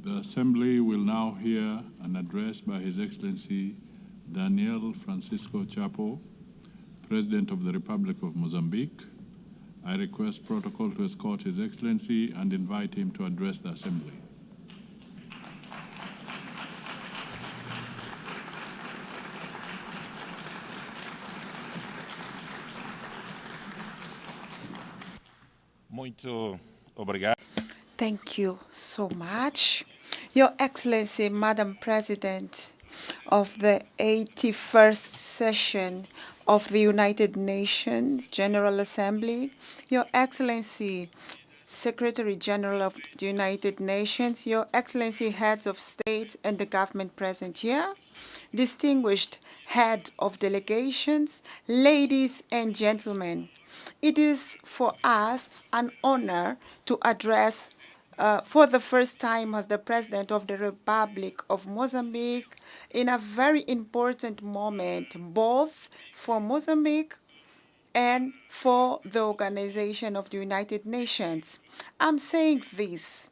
The Assembly will now hear an address by His Excellency Daniel Francisco Chapo, President of the Republic of Mozambique. I request protocol to escort His Excellency and invite him to address the Assembly. Muito obrigado. Thank you so much. Your Excellency, Madam President of the 81st session of the United Nations General Assembly, Your Excellency, Secretary General of the United Nations, Your Excellency, heads of state and the government present here, distinguished head of delegations, ladies and gentlemen, it is for us an honor to address for the first time as the President of the Republic of Mozambique in a very important moment, both for Mozambique and for the Organization of the United Nations. I'm saying this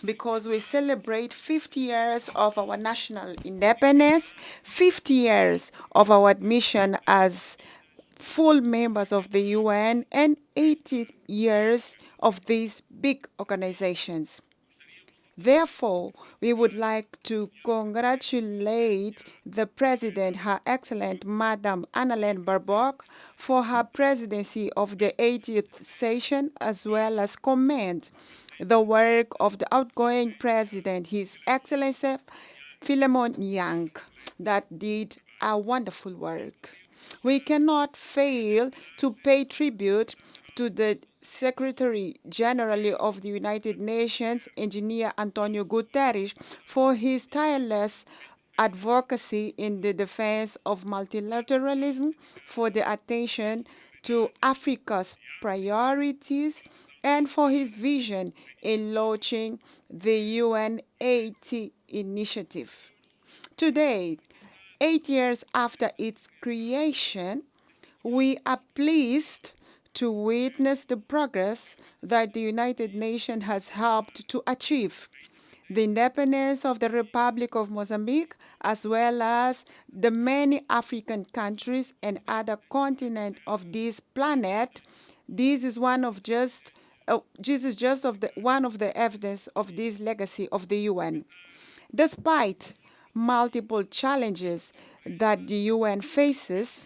because we celebrate 50 years of our national independence, 50 years of our admission as full members of the UN, and 80 years of these big organizations. Therefore, we would like to congratulate the President, Her Excellent Madam Annalene Baerbock, for her presidency of the 80th session, as well as commend the work of the outgoing President, His Excellency Philemon Yang, that did a wonderful work. We cannot fail to pay tribute to the Secretary General of the United Nations, Engineer Antonio Guterres, for his tireless advocacy in the defense of multilateralism, for the attention to Africa's priorities, and for his vision in launching the UN 80 initiative. Today, 8 years after its creation, we are pleased to witness the progress that the United Nations has helped to achieve. The independence of the Republic of Mozambique, as well as the many African countries and other continents of this planet, this is one of just one of the evidence of this legacy of the UN. Despite multiple challenges that the UN faces,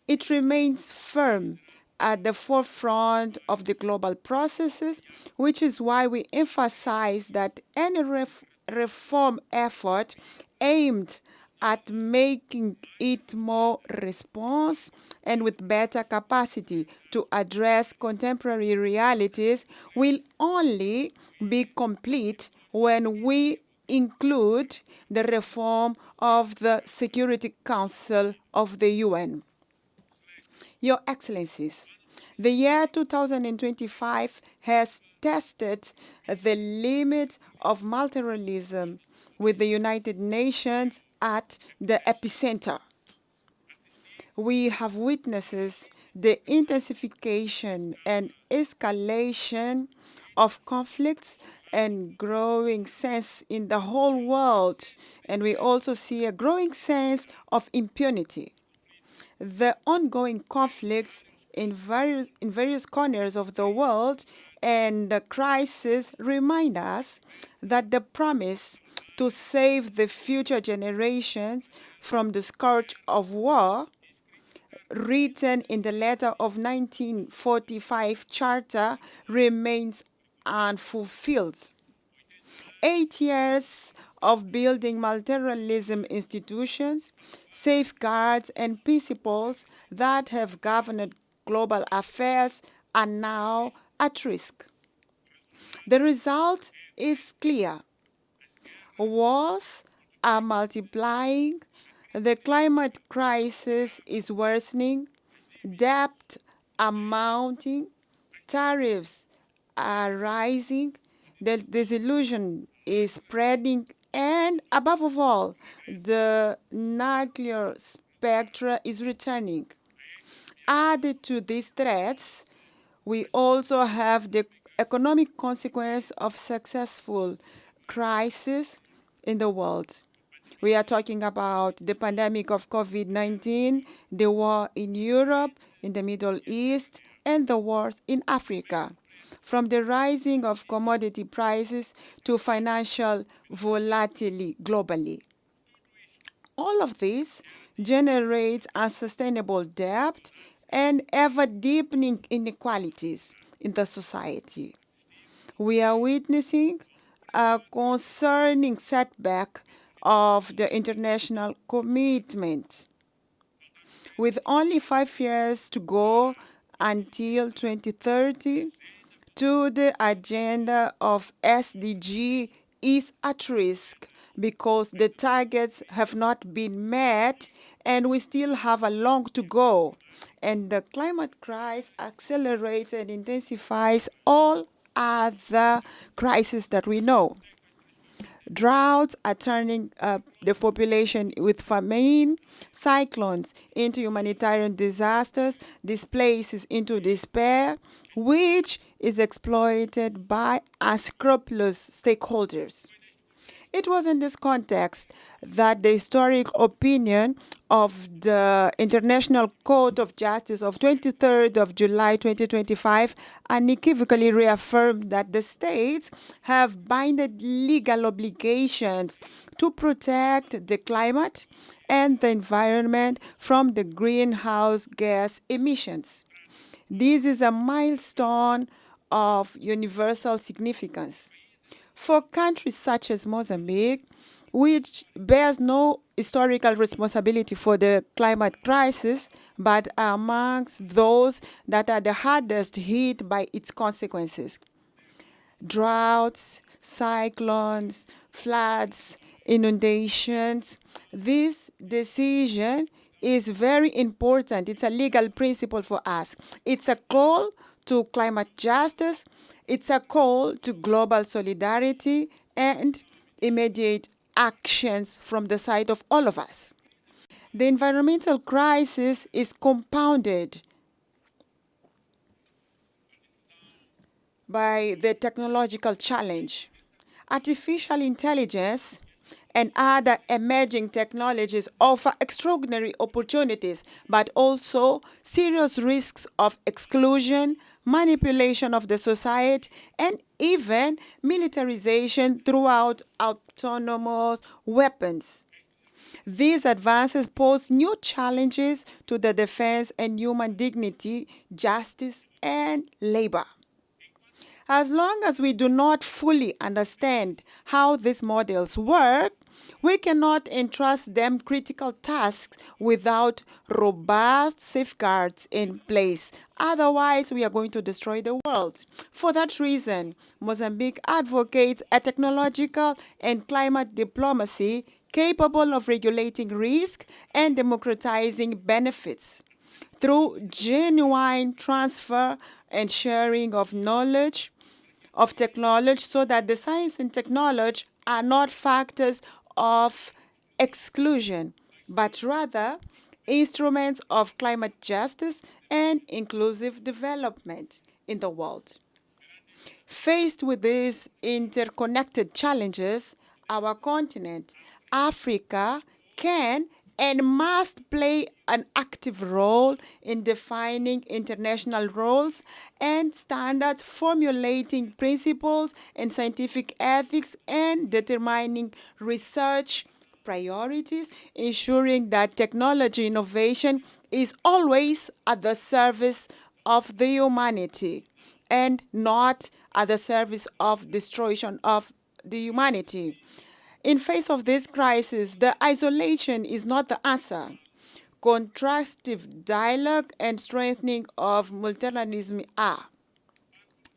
it remains firm at the forefront of the global processes, which is why we emphasize that any reform effort aimed at making it more responsive and with better capacity to address contemporary realities will only be complete when we include the reform of the Security Council of the UN. Your Excellencies, the year 2025 has tested the limit of multilateralism with the United Nations at the epicenter. We have witnessed the intensification and escalation of conflicts and growing sense in the whole world, and we also see a growing sense of impunity. The ongoing conflicts in various corners of the world and the crisis remind us that the promise to save the future generations from the scourge of war, written in the letter of 1945 Charter, remains unfulfilled. 8 years of building multilateralism institutions, safeguards, and principles that have governed global affairs are now at risk. The result is clear. Wars are multiplying, the climate crisis is worsening, debt are mounting, tariffs are rising, the disillusion is spreading, and above all, the nuclear spectra is returning. Added to these threats, we also have the economic consequence of successful crisis in the world. We are talking about the pandemic of COVID-19, the war in Europe, in the Middle East, and the wars in Africa. From the rising of commodity prices to financial volatility globally. All of this generates unsustainable debt and ever-deepening inequalities in the society. We are witnessing a concerning setback of the international commitment. With only 5 years to go until 2030, to the agenda of SDG is at risk because the targets have not been met and we still have a long to go. And the climate crisis accelerates and intensifies all other crises that we know. Droughts are turning the population with famine, cyclones into humanitarian disasters, displaces into despair, which is exploited by unscrupulous stakeholders. It was in this context that the historic opinion of the International Court of Justice of 23rd of July 2025 unequivocally reaffirmed that the states have binding legal obligations to protect the climate and the environment from the greenhouse gas emissions. This is a milestone of universal significance. For countries such as Mozambique, which bears no historical responsibility for the climate crisis, but are amongst those that are the hardest hit by its consequences. Droughts, cyclones, floods, inundations. This decision is very important. It's a legal principle for us. It's a call to climate justice. It's a call to global solidarity and immediate actions from the side of all of us. The environmental crisis is compounded by the technological challenge. Artificial intelligence and other emerging technologies offer extraordinary opportunities, but also serious risks of exclusion, manipulation of the society, and even militarization throughout autonomous weapons. These advances pose new challenges to the defense and human dignity, justice, and labor. As long as we do not fully understand how these models work, we cannot entrust them critical tasks without robust safeguards in place. Otherwise, we are going to destroy the world. For that reason, Mozambique advocates a technological and climate diplomacy capable of regulating risk and democratizing benefits through genuine transfer and sharing of knowledge, of technology, so that the science and technology are not factors of exclusion, but rather instruments of climate justice and inclusive development in the world. Faced with these interconnected challenges, our continent, Africa, can and must play an active role in defining international rules and standards, formulating principles and scientific ethics, and determining research priorities, ensuring that technology innovation is always at the service of the humanity and not at the service of destruction of the humanity. In face of this crisis, the isolation is not the answer. Constructive dialogue and strengthening of multilateralism are.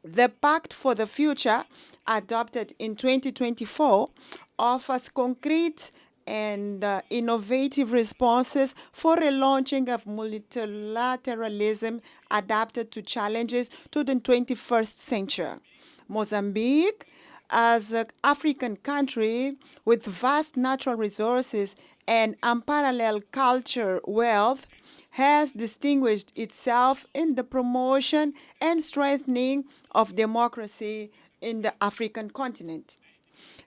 The Pact for the Future, adopted in 2024, offers concrete and innovative responses for relaunching of multilateralism adapted to challenges to the 21st century. Mozambique, as an African country with vast natural resources and unparalleled culture wealth, has distinguished itself in the promotion and strengthening of democracy in the African continent.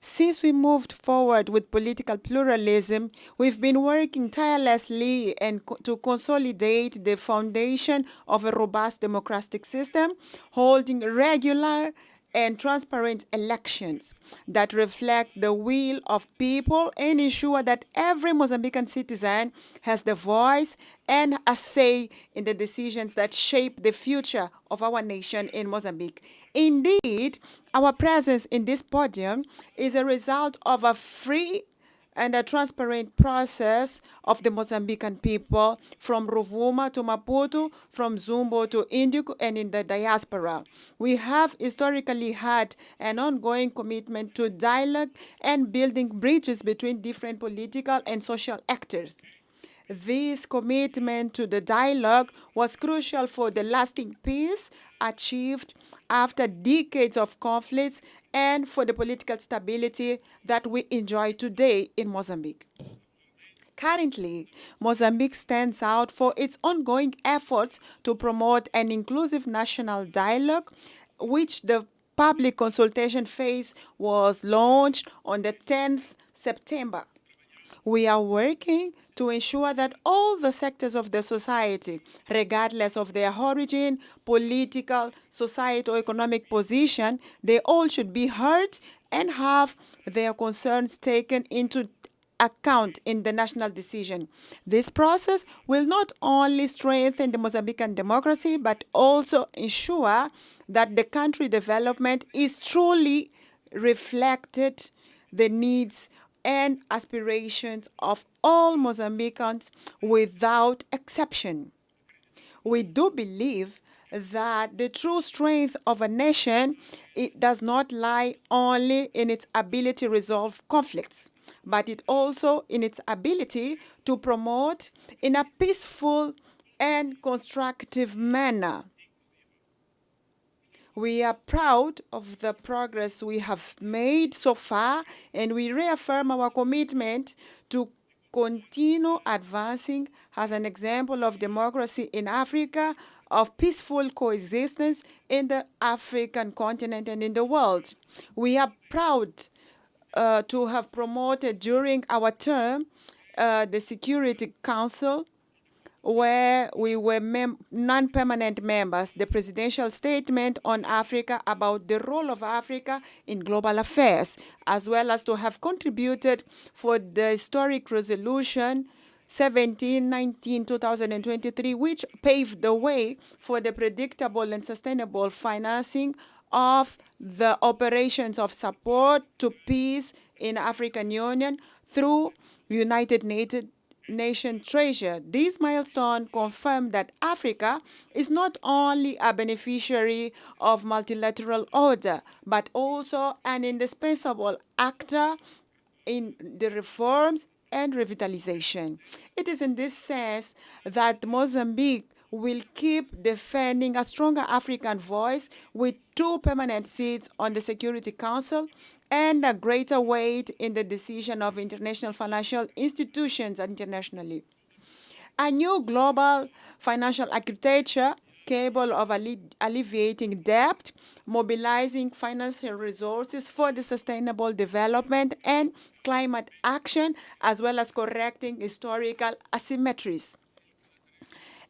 Since we moved forward with political pluralism, we've been working tirelessly to consolidate the foundation of a robust democratic system, holding regular and transparent elections that reflect the will of people and ensure that every Mozambican citizen has the voice and a say in the decisions that shape the future of our nation in Mozambique. Indeed, our presence in this podium is a result of a free and a transparent process of the Mozambican people from Rovuma to Maputo, from Zumbo to Indico, and in the diaspora. We have historically had an ongoing commitment to dialogue and building bridges between different political and social actors. This commitment to the dialogue was crucial for the lasting peace achieved after decades of conflicts and for the political stability that we enjoy today in Mozambique. Currently, Mozambique stands out for its ongoing efforts to promote an inclusive national dialogue, which the public consultation phase was launched on the 10th September. We are working to ensure that all the sectors of the society, regardless of their origin, political, societal, or economic position, they all should be heard and have their concerns taken into account in the national decision. This process will not only strengthen the Mozambican democracy, but also ensure that the country development is truly reflected the needs and aspirations of all Mozambicans without exception. We do believe that the true strength of a nation, it does not lie only in its ability to resolve conflicts, but it also in its ability to promote in a peaceful and constructive manner. We are proud of the progress we have made so far, and we reaffirm our commitment to continue advancing as an example of democracy in Africa, of peaceful coexistence in the African continent and in the world. We are proud to have promoted during our term the Security Council, where we were non-permanent members, the presidential statement on Africa about the role of Africa in global affairs, as well as to have contributed for the historic resolution 17/19/2023, which paved the way for the predictable and sustainable financing of the operations of support to peace in African Union through United Nation treasure. This milestone confirmed that Africa is not only a beneficiary of multilateral order, but also an indispensable actor in the reforms and revitalization. It is in this sense that Mozambique will keep defending a stronger African voice with 2 permanent seats on the Security Council and a greater weight in the decision of international financial institutions internationally. A new global financial architecture capable of alleviating debt, mobilizing financial resources for the sustainable development and climate action, as well as correcting historical asymmetries.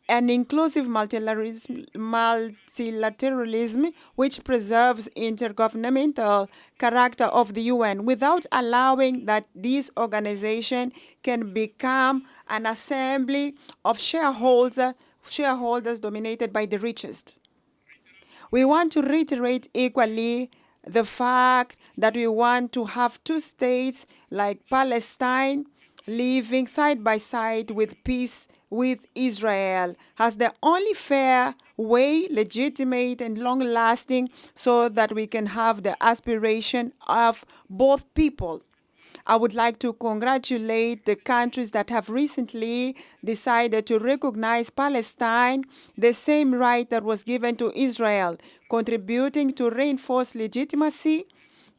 An inclusive multilateralism which preserves intergovernmental character of the UN without allowing that this organization can become an assembly of shareholders dominated by the richest. We want to reiterate equally the fact that we want to have 2 states like Palestine living side by side with peace with Israel as the only fair way, legitimate and long-lasting, so that we can have the aspiration of both people. I would like to congratulate the countries that have recently decided to recognize Palestine, the same right that was given to Israel, contributing to reinforce legitimacy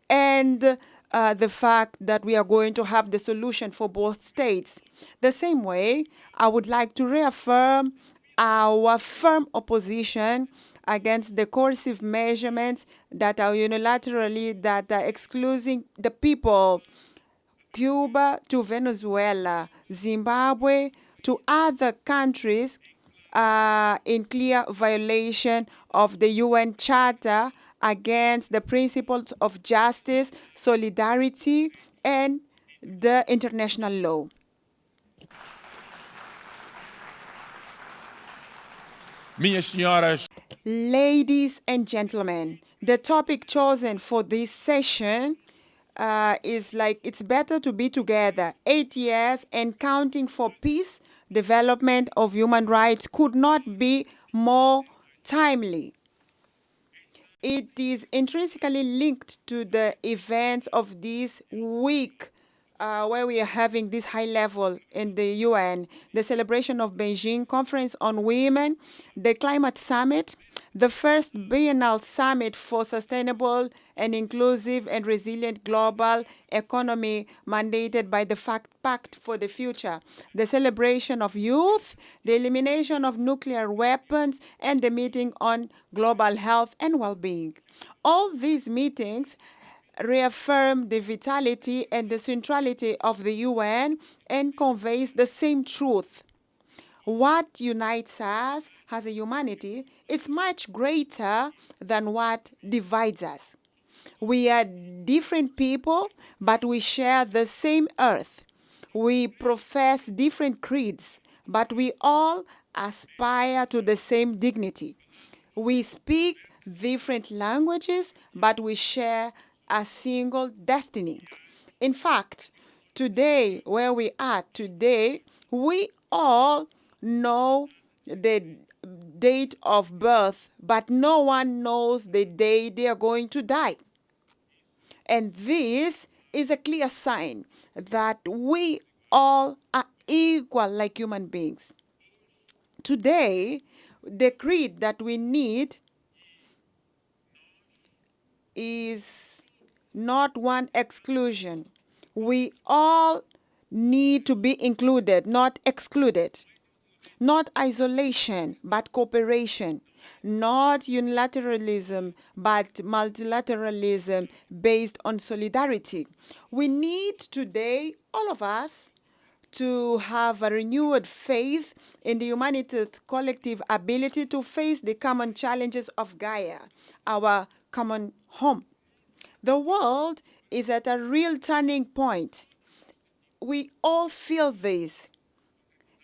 and the fact that we are going to have the solution for both states. The same way, I would like to reaffirm our firm opposition against the coercive measurements that are unilaterally that are excluding the people, Cuba to Venezuela, Zimbabwe to other countries in clear violation of the UN Charter against the principles of justice, solidarity, and the international law. Minhas senhoras, Ladies and gentlemen, the topic chosen for this session is like it's better to be together. 8 years and counting for peace, development of human rights could not be more timely. It is intrinsically linked to the events of this week where we are having this high level in the UN, the celebration of Beijing Conference on Women, the Climate Summit, the first biennial summit for sustainable and inclusive and resilient global economy mandated by the Pact for the Future, the celebration of youth, the elimination of nuclear weapons, and the meeting on global health and well-being. All these meetings reaffirm the vitality and the centrality of the UN and conveys the same truth. What unites us as a humanity is much greater than what divides us. We are different people, but we share the same earth. We profess different creeds, but we all aspire to the same dignity. We speak different languages, but we share a single destiny. In fact, today, where we are today, we all know the date of birth, but no one knows the day they are going to die. And this is a clear sign that we all are equal like human beings. Today, the creed that we need is not one exclusion. We all need to be included, not excluded. Not isolation, but cooperation. Not unilateralism, but multilateralism based on solidarity. We need today, all of us, to have a renewed faith in the humanity's collective ability to face the common challenges of Gaia, our common home. The world is at a real turning point. We all feel this.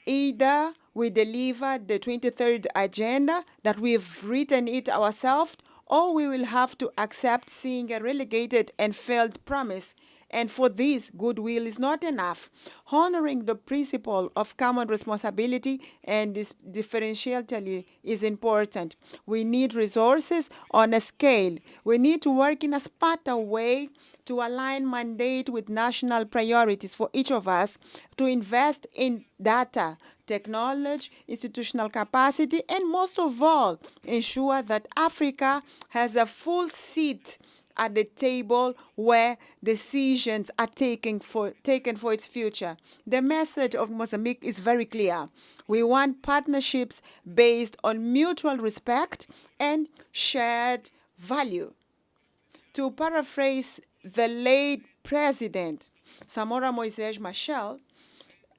Either we deliver the 23rd agenda that we've written it ourselves, or we will have to accept seeing a relegated and failed promise. And for this, goodwill is not enough. Honoring the principle of common responsibility and this differentiality is important. We need resources on a scale. We need to work in a smarter way to align mandate with national priorities for each of us, to invest in data, technology, institutional capacity, and most of all, ensure that Africa has a full seat at the table where decisions are taken for its future. The message of Mozambique is very clear. We want partnerships based on mutual respect and shared value. To paraphrase the late President Samora Moises Machel,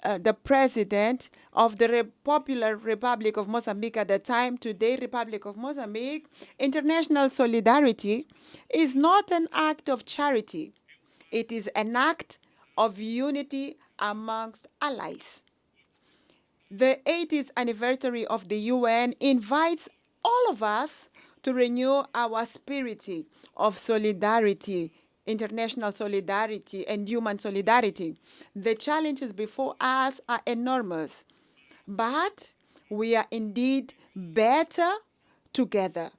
the president of the Popular Republic of Mozambique at the time, today Republic of Mozambique, international solidarity is not an act of charity. It is an act of unity amongst allies. The 80th anniversary of the UN invites all of us to renew our spirit of solidarity, international solidarity, and human solidarity. The challenges before us are enormous, but we are indeed better together,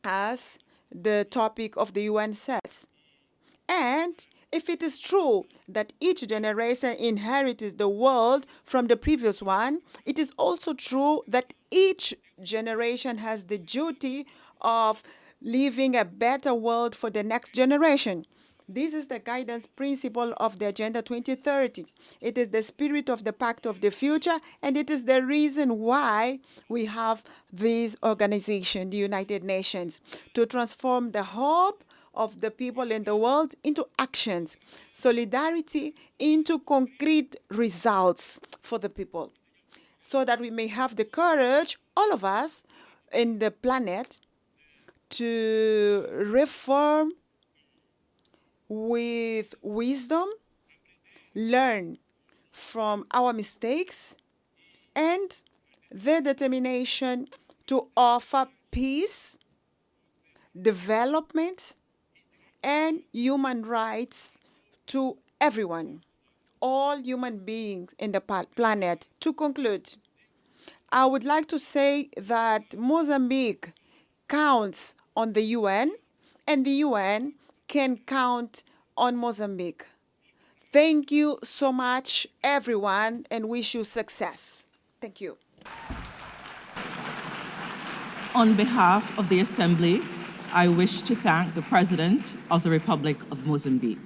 as the topic of the UN says. And if it is true that each generation inherits the world from the previous one, it is also true that each generation has the duty of leaving a better world for the next generation. This is the guidance principle of the Agenda 2030. It is the spirit of the Pact of the Future, and it is the reason why we have this organization, the United Nations, to transform the hope of the people in the world into actions, solidarity into concrete results for the people, so that we may have the courage, all of us in the planet, to reform with wisdom, learn from our mistakes, and the determination to offer peace, development, and human rights to everyone, all human beings in the planet. To conclude, I would like to say that Mozambique counts on the UN, and the UN can count on Mozambique. Thank you so much, everyone, and wish you success. Thank you. On behalf of the Assembly, I wish to thank the President of the Republic of Mozambique.